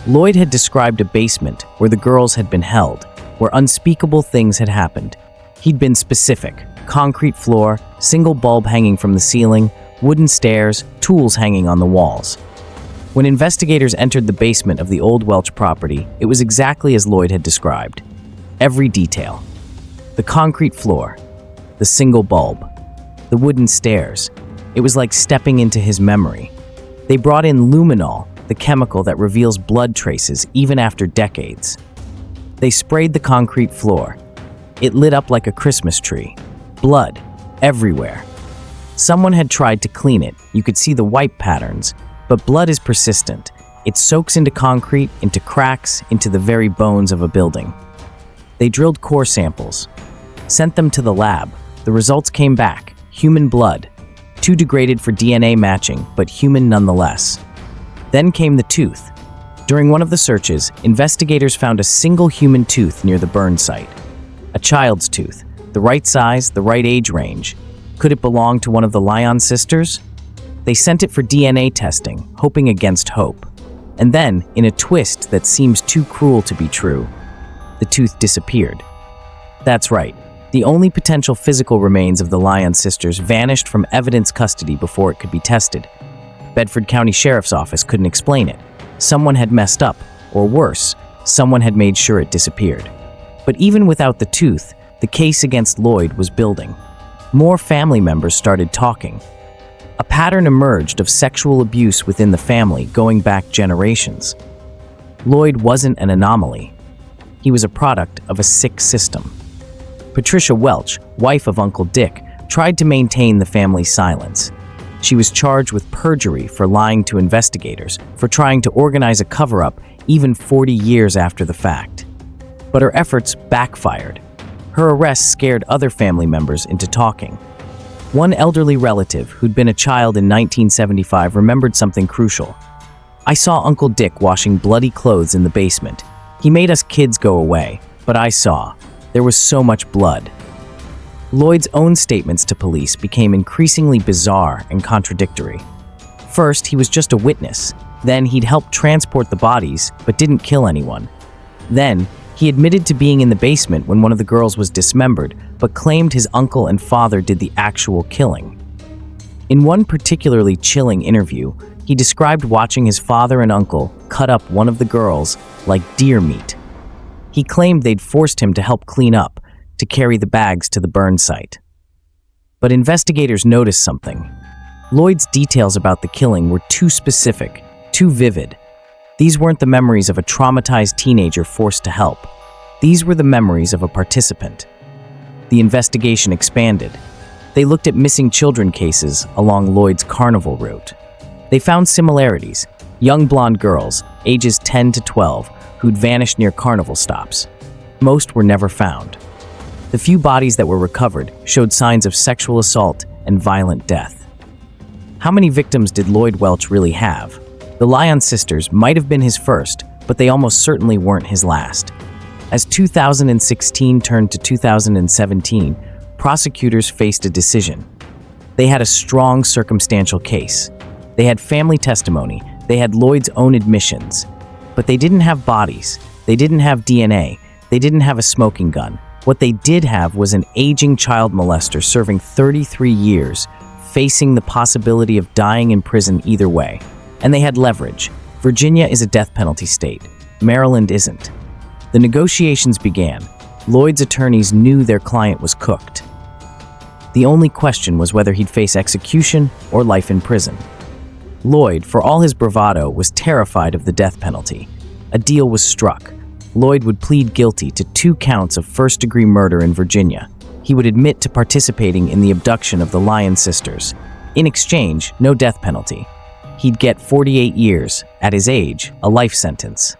Lloyd had described a basement where the girls had been held, where unspeakable things had happened. He'd been specific: concrete floor, single bulb hanging from the ceiling, wooden stairs, tools hanging on the walls. When investigators entered the basement of the old Welch property, it was exactly as Lloyd had described. Every detail. The concrete floor, the single bulb, the wooden stairs. It was like stepping into his memory. They brought in luminol, the chemical that reveals blood traces even after decades. They sprayed the concrete floor. It lit up like a Christmas tree. Blood everywhere. Someone had tried to clean it. You could see the wipe patterns. But blood is persistent. It soaks into concrete, into cracks, into the very bones of a building. They drilled core samples, sent them to the lab. The results came back: human blood. Too degraded for DNA matching, but human nonetheless. Then came the tooth. During one of the searches, investigators found a single human tooth near the burn site. A child's tooth, the right size, the right age range. Could it belong to one of the Lyon sisters? They sent it for DNA testing, hoping against hope. And then, in a twist that seems too cruel to be true, the tooth disappeared. That's right. The only potential physical remains of the Lyon sisters vanished from evidence custody before it could be tested. Bedford County Sheriff's Office couldn't explain it. Someone had messed up, or worse, someone had made sure it disappeared. But even without the tooth, the case against Lloyd was building. More family members started talking. A pattern emerged of sexual abuse within the family going back generations. Lloyd wasn't an anomaly. He was a product of a sick system. Patricia Welch, wife of Uncle Dick, tried to maintain the family's silence. She was charged with perjury for lying to investigators, for trying to organize a cover-up even 40 years after the fact. But her efforts backfired. Her arrest scared other family members into talking. One elderly relative who'd been a child in 1975 remembered something crucial. "I saw Uncle Dick washing bloody clothes in the basement. He made us kids go away, but I saw. There was so much blood." Lloyd's own statements to police became increasingly bizarre and contradictory. First, he was just a witness. Then, he'd helped transport the bodies, but didn't kill anyone. Then, he admitted to being in the basement when one of the girls was dismembered, but claimed his uncle and father did the actual killing. In one particularly chilling interview, he described watching his father and uncle cut up one of the girls like deer meat. He claimed they'd forced him to help clean up, to carry the bags to the burn site. But investigators noticed something. Lloyd's details about the killing were too specific, too vivid. These weren't the memories of a traumatized teenager forced to help. These were the memories of a participant. The investigation expanded. They looked at missing children cases along Lloyd's carnival route. They found similarities: young blonde girls, ages 10 to 12, who'd vanished near carnival stops. Most were never found. The few bodies that were recovered showed signs of sexual assault and violent death. How many victims did Lloyd Welch really have? The Lyon sisters might have been his first, but they almost certainly weren't his last. As 2016 turned to 2017, prosecutors faced a decision. They had a strong circumstantial case. They had family testimony. They had Lloyd's own admissions. But they didn't have bodies. They didn't have DNA. They didn't have a smoking gun. What they did have was an aging child molester serving 33 years, facing the possibility of dying in prison either way. And they had leverage. Virginia is a death penalty state. Maryland isn't. The negotiations began. Lloyd's attorneys knew their client was cooked. The only question was whether he'd face execution or life in prison. Lloyd, for all his bravado, was terrified of the death penalty. A deal was struck. Lloyd would plead guilty to 2 counts of first-degree murder in Virginia. He would admit to participating in the abduction of the Lyon Sisters. In exchange, no death penalty. He'd get 48 years, at his age, a life sentence.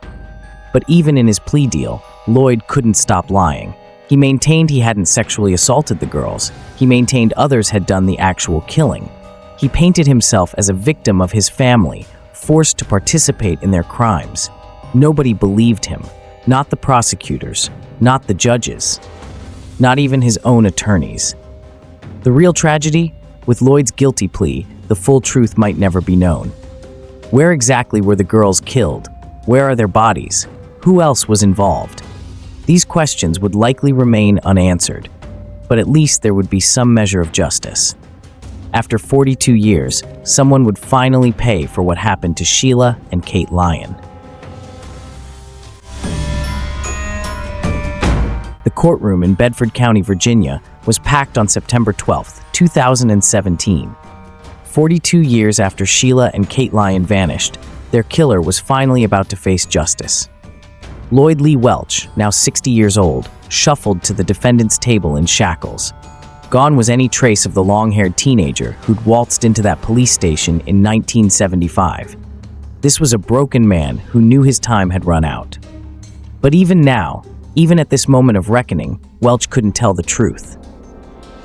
But even in his plea deal, Lloyd couldn't stop lying. He maintained he hadn't sexually assaulted the girls. He maintained others had done the actual killing. He painted himself as a victim of his family, forced to participate in their crimes. Nobody believed him. Not the prosecutors, not the judges, not even his own attorneys. The real tragedy? With Lloyd's guilty plea, the full truth might never be known. Where exactly were the girls killed? Where are their bodies? Who else was involved? These questions would likely remain unanswered, but at least there would be some measure of justice. After 42 years, someone would finally pay for what happened to Sheila and Kate Lyon. The courtroom in Bedford County, Virginia, was packed on September 12, 2017. 42 years after Sheila and Kate Lyon vanished, their killer was finally about to face justice. Lloyd Lee Welch, now 60 years old, shuffled to the defendant's table in shackles. Gone was any trace of the long-haired teenager who'd waltzed into that police station in 1975. This was a broken man who knew his time had run out. But even now, even at this moment of reckoning, Welch couldn't tell the truth.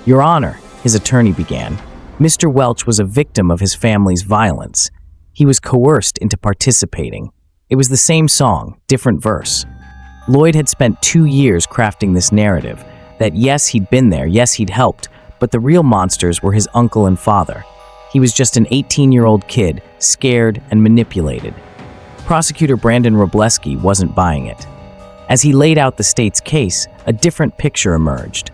"Your Honor," his attorney began, "Mr. Welch was a victim of his family's violence. He was coerced into participating. It was the same song, different verse. Lloyd had spent 2 years crafting this narrative, that yes, he'd been there, yes, he'd helped, but the real monsters were his uncle and father. He was just an 18-year-old kid, scared and manipulated." Prosecutor Brandon Robleski wasn't buying it. As he laid out the state's case, a different picture emerged.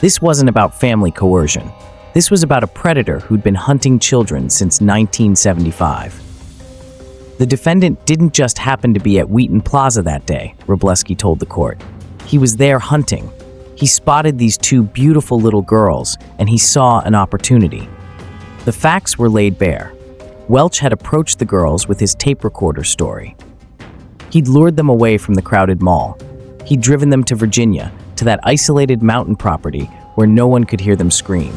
This wasn't about family coercion. This was about a predator who'd been hunting children since 1975. The defendant didn't just happen to be at Wheaton Plaza that day, Robleski told the court. He was there hunting. He spotted these 2 beautiful little girls, and he saw an opportunity. The facts were laid bare. Welch had approached the girls with his tape recorder story. He'd lured them away from the crowded mall. He'd driven them to Virginia, to that isolated mountain property where no one could hear them scream.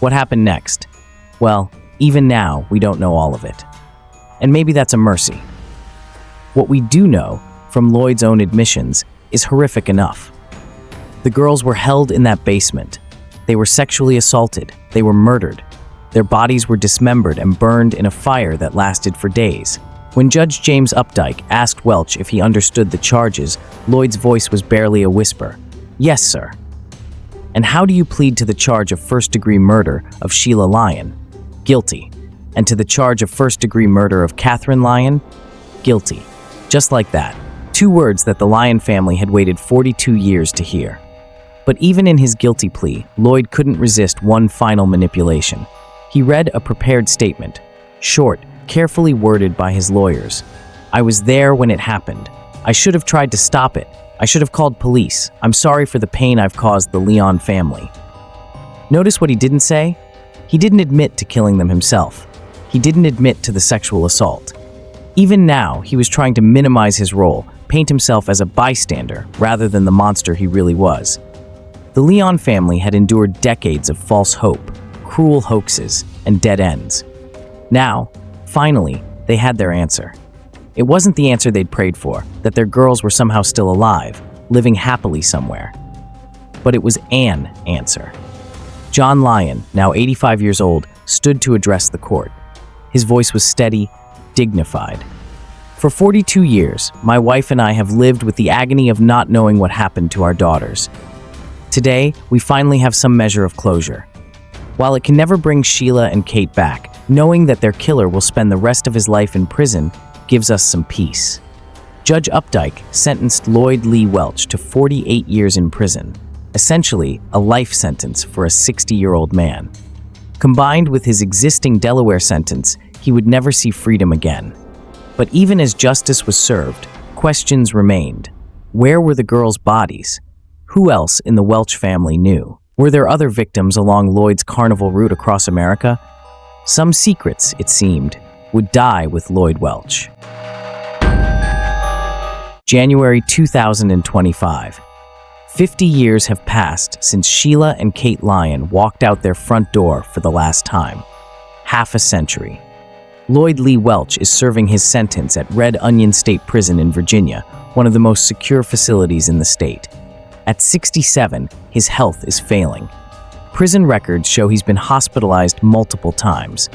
What happened next? Well, even now, we don't know all of it. And maybe that's a mercy. What we do know, from Lloyd's own admissions, is horrific enough. The girls were held in that basement. They were sexually assaulted. They were murdered. Their bodies were dismembered and burned in a fire that lasted for days. When Judge James Updike asked Welch if he understood the charges, Lloyd's voice was barely a whisper. "Yes, sir." "And how do you plead to the charge of first-degree murder of Sheila Lyon?" "Guilty." "And to the charge of first-degree murder of Katherine Lyon?" "Guilty." Just like that. 2 words that the Lyon family had waited 42 years to hear. But even in his guilty plea, Lloyd couldn't resist one final manipulation. He read a prepared statement, short, carefully worded by his lawyers. "I was there when it happened. I should have tried to stop it. I should have called police. I'm sorry for the pain I've caused the Lyon family." Notice what he didn't say? He didn't admit to killing them himself. He didn't admit to the sexual assault. Even now, he was trying to minimize his role, paint himself as a bystander rather than the monster he really was. The Lyon family had endured decades of false hope, cruel hoaxes, and dead ends. Now, finally, they had their answer. It wasn't the answer they'd prayed for, that their girls were somehow still alive, living happily somewhere. But it was an answer. John Lyon, now 85 years old, stood to address the court. His voice was steady, dignified. "For 42 years, my wife and I have lived with the agony of not knowing what happened to our daughters. Today, we finally have some measure of closure. While it can never bring Sheila and Kate back, knowing that their killer will spend the rest of his life in prison gives us some peace." Judge Updike sentenced Lloyd Lee Welch to 48 years in prison, essentially a life sentence for a 60-year-old man. Combined with his existing Delaware sentence, he would never see freedom again. But even as justice was served, questions remained. Where were the girls' bodies? Who else in the Welch family knew? Were there other victims along Lloyd's carnival route across America? Some secrets, it seemed, would die with Lloyd Welch. January 2025. 50 years have passed since Sheila and Kate Lyon walked out their front door for the last time. Half a century. Lloyd Lee Welch is serving his sentence at Red Onion State Prison in Virginia, one of the most secure facilities in the state. At 67, his health is failing. Prison records show he's been hospitalized multiple times.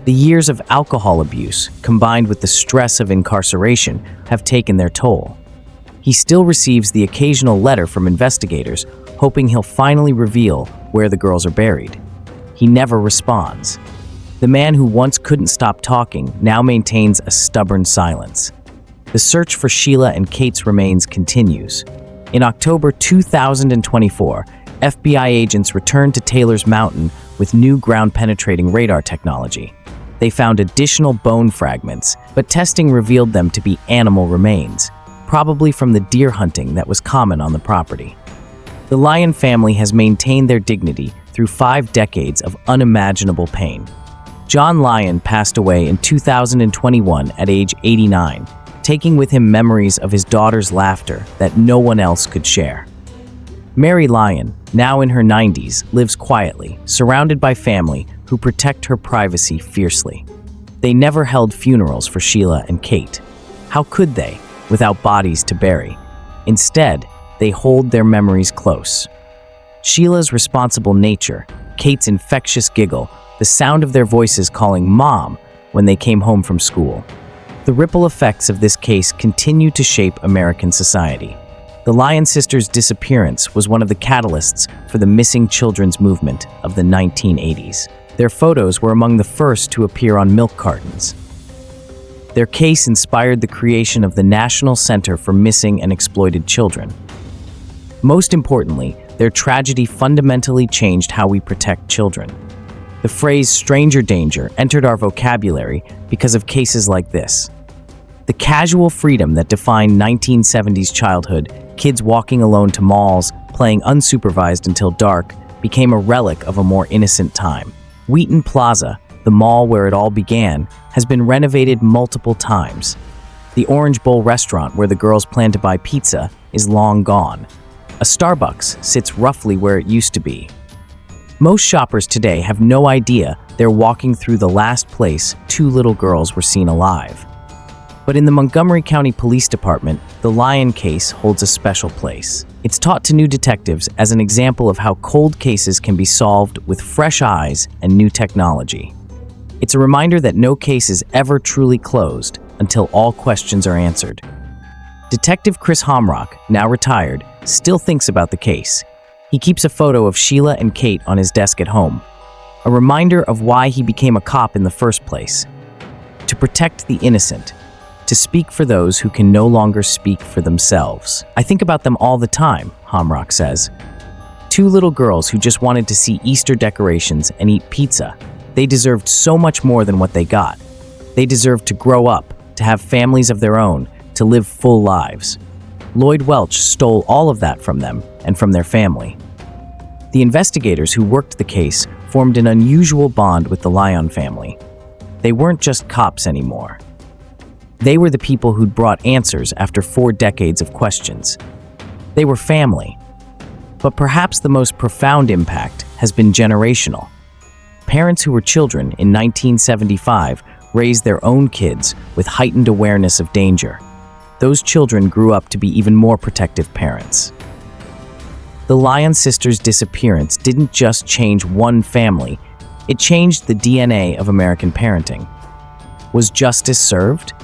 The years of alcohol abuse, combined with the stress of incarceration, have taken their toll. He still receives the occasional letter from investigators, hoping he'll finally reveal where the girls are buried. He never responds. The man who once couldn't stop talking now maintains a stubborn silence. The search for Sheila and Kate's remains continues. In October 2024, FBI agents returned to Taylor's Mountain with new ground-penetrating radar technology. They found additional bone fragments, but testing revealed them to be animal remains, probably from the deer hunting that was common on the property. The Lyon family has maintained their dignity through 5 decades of unimaginable pain. John Lyon passed away in 2021 at age 89, taking with him memories of his daughter's laughter that no one else could share. Mary Lyon, now in her 90s, lives quietly, surrounded by family who protect her privacy fiercely. They never held funerals for Sheila and Kate. How could they, without bodies to bury? Instead, they hold their memories close. Sheila's responsible nature, Kate's infectious giggle, the sound of their voices calling Mom when they came home from school. The ripple effects of this case continue to shape American society. The Lyon Sisters' disappearance was one of the catalysts for the missing children's movement of the 1980s. Their photos were among the first to appear on milk cartons. Their case inspired the creation of the National Center for Missing and Exploited Children. Most importantly, their tragedy fundamentally changed how we protect children. The phrase stranger danger entered our vocabulary because of cases like this. The casual freedom that defined 1970s childhood, kids walking alone to malls, playing unsupervised until dark, became a relic of a more innocent time. Wheaton Plaza, the mall where it all began, has been renovated multiple times. The Orange Bowl restaurant where the girls planned to buy pizza is long gone. A Starbucks sits roughly where it used to be. Most shoppers today have no idea they're walking through the last place 2 little girls were seen alive. But in the Montgomery County Police Department, the Lyon case holds a special place. It's taught to new detectives as an example of how cold cases can be solved with fresh eyes and new technology. It's a reminder that no case is ever truly closed until all questions are answered. Detective Chris Homrock, now retired, still thinks about the case. He keeps a photo of Sheila and Kate on his desk at home, a reminder of why he became a cop in the first place. To protect the innocent, to speak for those who can no longer speak for themselves. I think about them all the time, Homrock says. 2 little girls who just wanted to see Easter decorations and eat pizza. They deserved so much more than what they got. They deserved to grow up, to have families of their own, to live full lives. Lloyd Welch stole all of that from them and from their family. The investigators who worked the case formed an unusual bond with the Lyon family. They weren't just cops anymore. They were the people who'd brought answers after 4 decades of questions. They were family. But perhaps the most profound impact has been generational. Parents who were children in 1975 raised their own kids with heightened awareness of danger. Those children grew up to be even more protective parents. The Lyon sisters' disappearance didn't just change one family, it changed the DNA of American parenting. Was justice served?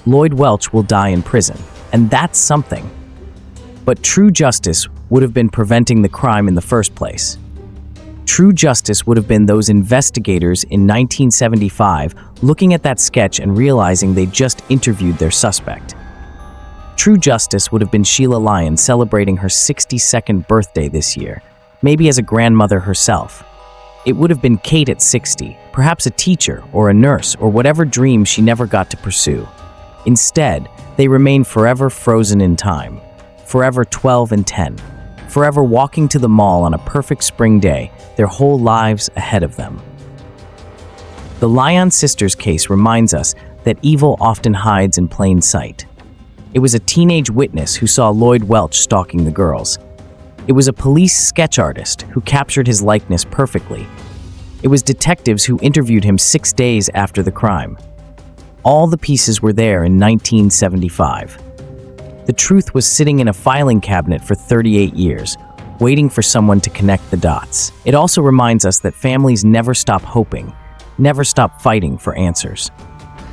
Lloyd Welch will die in prison, and that's something. But true justice would have been preventing the crime in the first place. True justice would have been those investigators in 1975 looking at that sketch and realizing they'd just interviewed their suspect. True justice would have been Sheila Lyon celebrating her 62nd birthday this year, maybe as a grandmother herself. It would have been Kate at 60, perhaps a teacher or a nurse or whatever dream she never got to pursue. Instead, they remain forever frozen in time, forever 12 and 10, forever walking to the mall on a perfect spring day, their whole lives ahead of them. The Lyon Sisters case reminds us that evil often hides in plain sight. It was a teenage witness who saw Lloyd Welch stalking the girls. It was a police sketch artist who captured his likeness perfectly. It was detectives who interviewed him 6 days after the crime. All the pieces were there in 1975. The truth was sitting in a filing cabinet for 38 years, waiting for someone to connect the dots. It also reminds us that families never stop hoping, never stop fighting for answers.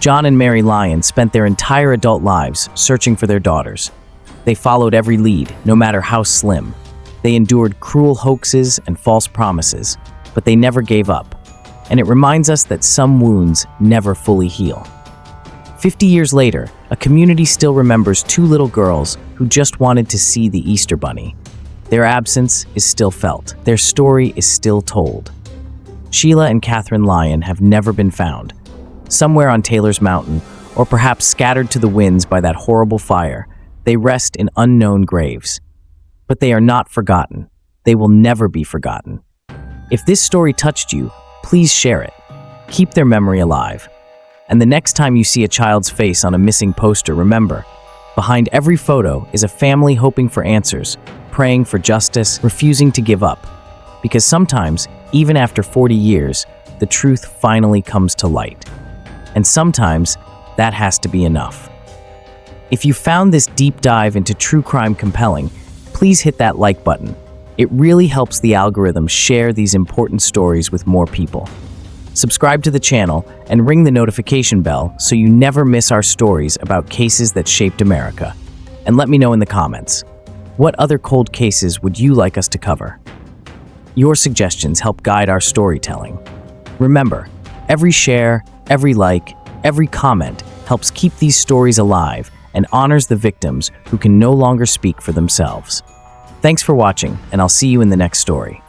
John and Mary Lyon spent their entire adult lives searching for their daughters. They followed every lead, no matter how slim. They endured cruel hoaxes and false promises, but they never gave up. And it reminds us that some wounds never fully heal. 50 years later, a community still remembers 2 little girls who just wanted to see the Easter Bunny. Their absence is still felt. Their story is still told. Sheila and Katherine Lyon have never been found. Somewhere on Taylor's Mountain, or perhaps scattered to the winds by that horrible fire, they rest in unknown graves. But they are not forgotten. They will never be forgotten. If this story touched you, please share it. Keep their memory alive. And the next time you see a child's face on a missing poster, remember, behind every photo is a family hoping for answers, praying for justice, refusing to give up. Because sometimes, even after 40 years, the truth finally comes to light. And sometimes, that has to be enough. If you found this deep dive into true crime compelling, please hit that like button. It really helps the algorithm share these important stories with more people. Subscribe to the channel and ring the notification bell so you never miss our stories about cases that shaped America. And let me know in the comments, what other cold cases would you like us to cover? Your suggestions help guide our storytelling. Remember, every share, every like, every comment helps keep these stories alive and honors the victims who can no longer speak for themselves. Thanks for watching, and I'll see you in the next story.